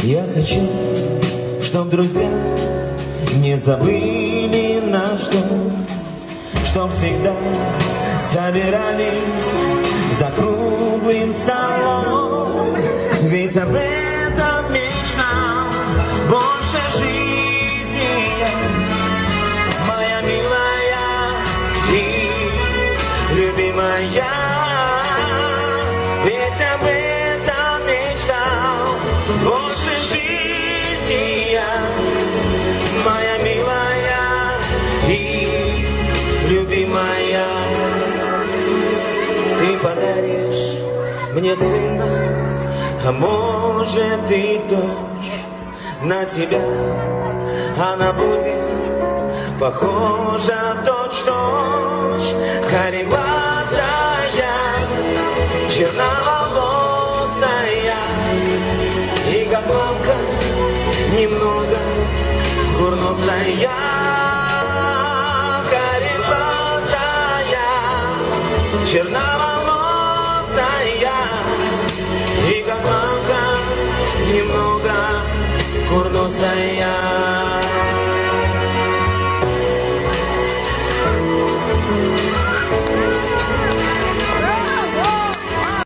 Я хочу, чтоб друзья не забыли наш дом, чтоб всегда собирались за круглым столом. Ведь об этом мечтал больше жизни я, моя милая и любимая. Ведь об этом мечтал больше жизни я, моя милая и любимая. Ты подаришь мне сына, а может и дочь. На тебя она будет похожа точь-в-точь. Кареглазая, черноволосая, и головка немного курносая. Кареглазая, черноволосая,